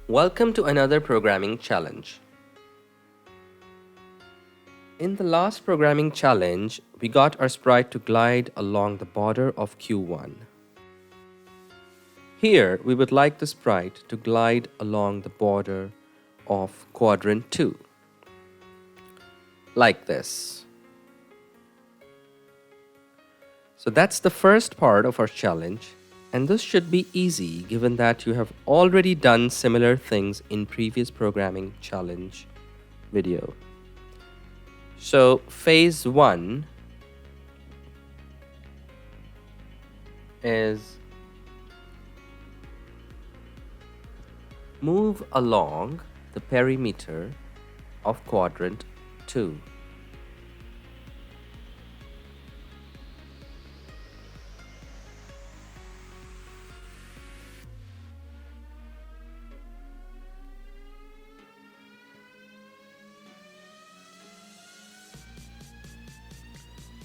Welcome to another programming challenge. In the last programming challenge, we got our sprite to glide along the border of Q1. Here, we would like the sprite to glide along the border of quadrant 2, like this. So that's the first part of our challenge, and this should be easy given that you have already done similar things in previous programming challenge video. So phase 1 is move along the perimeter of quadrant 2.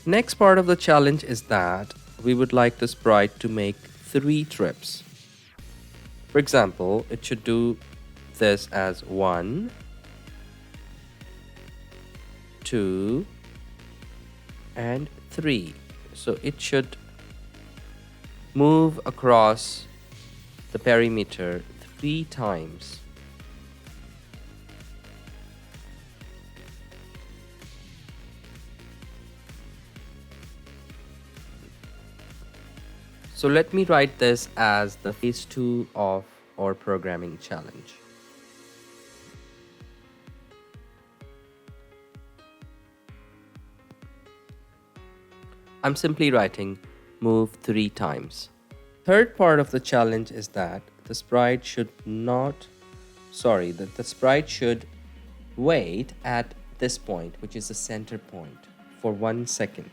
Next part of the challenge is that we would like the sprite to make 3 trips. For example, it should do this as 1, 2, and 3. So it should move across the perimeter 3 times. So let me write this as the phase 2 of our programming challenge. I'm simply writing move 3 times. Third part of the challenge is that the sprite should the sprite should wait at this point, which is the center point, for 1 second.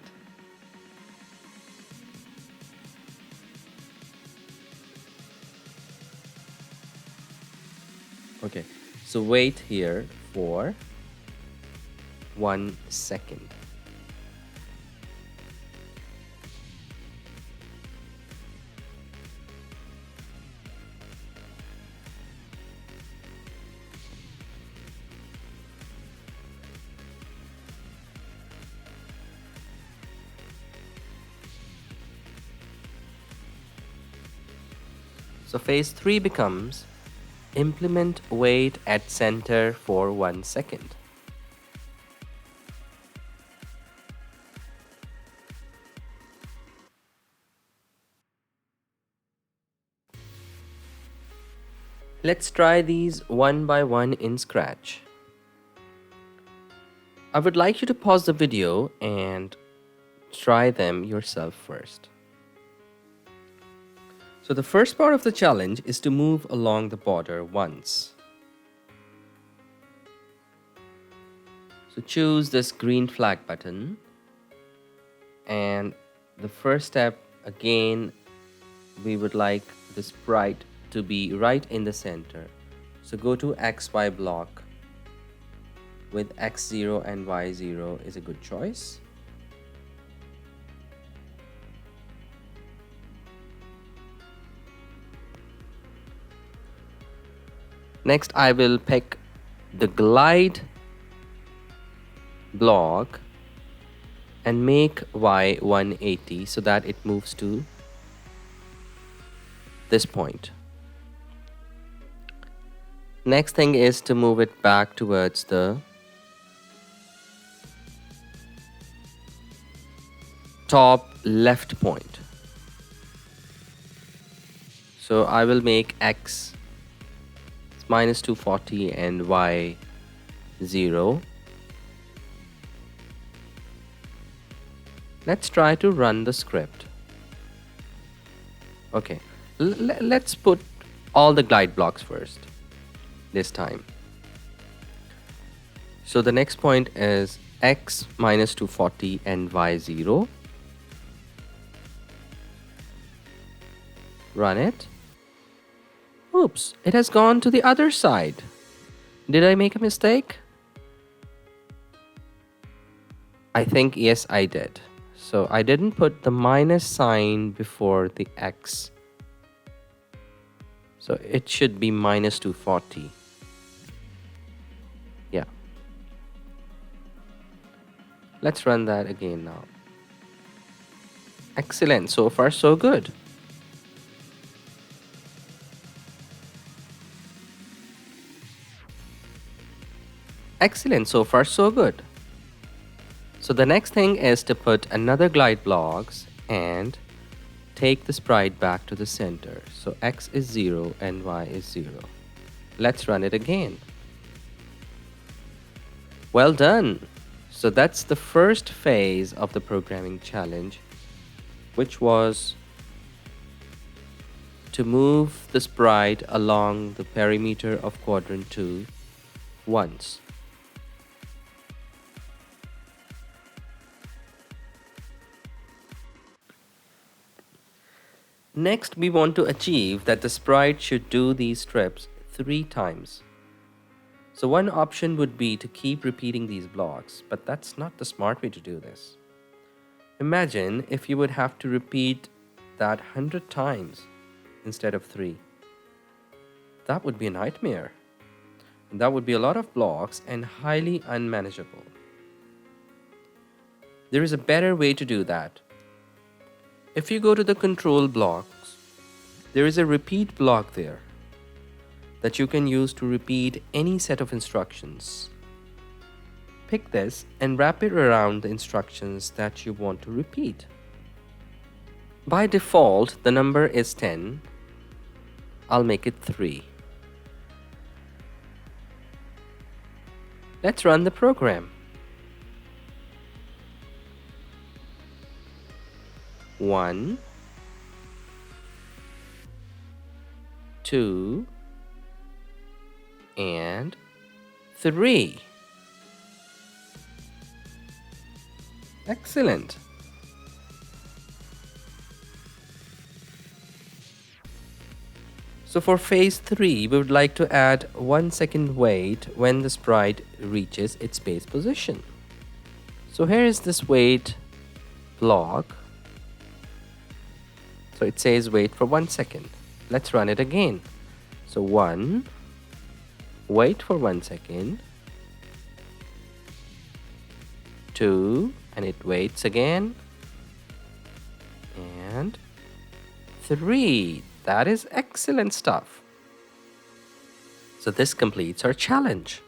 Okay, so wait here for 1 second. So phase 3 becomes implement wait at center for 1 second. Let's try these one by one in Scratch. I would like you to pause the video and try them yourself first. So the first part of the challenge is to move along the border once. So choose this green flag button, and the first step, again, we would like the sprite to be right in the center. So go to XY block with X0 and Y0 is a good choice. Next, I will pick the glide block and make Y 180 so that it moves to this point. Next thing is to move it back towards the top left point. So I will make X minus 240 and Y 0. Let's try to run the script. Okay, let's put all the glide blocks first this time. So the next point is X minus 240 and Y 0. Run it. Oops, it has gone to the other side. Did I make a mistake? I think yes, I did. So I didn't put the minus sign before the X. So it should be minus 240. Yeah. Let's run that again now. Excellent. So far, so good. Excellent. So far, so good. So the next thing is to put another glide blocks and take the sprite back to the center. So x is 0 and y is 0. Let's run it again. Well done. So that's the first phase of the programming challenge, which was to move the sprite along the perimeter of quadrant 2 once. Next, we want to achieve that the sprite should do these steps 3 times. So one option would be to keep repeating these blocks, but that's not the smart way to do this. Imagine if you would have to repeat that 100 times instead of 3. That would be a nightmare. And that would be a lot of blocks and highly unmanageable. There is a better way to do that. If you go to the control blocks, there is a repeat block there that you can use to repeat any set of instructions. Pick this and wrap it around the instructions that you want to repeat. By default, the number is 10. I'll make it 3. Let's run the program. 1, 2, and 3. Excellent. So for phase 3, we would like to add 1 second wait when the sprite reaches its base position. So here is this wait block. So it says wait for 1 second. Let's run it again. So 1, wait for 1 second, 2, and it waits again, and 3. That is excellent stuff. So this completes our challenge.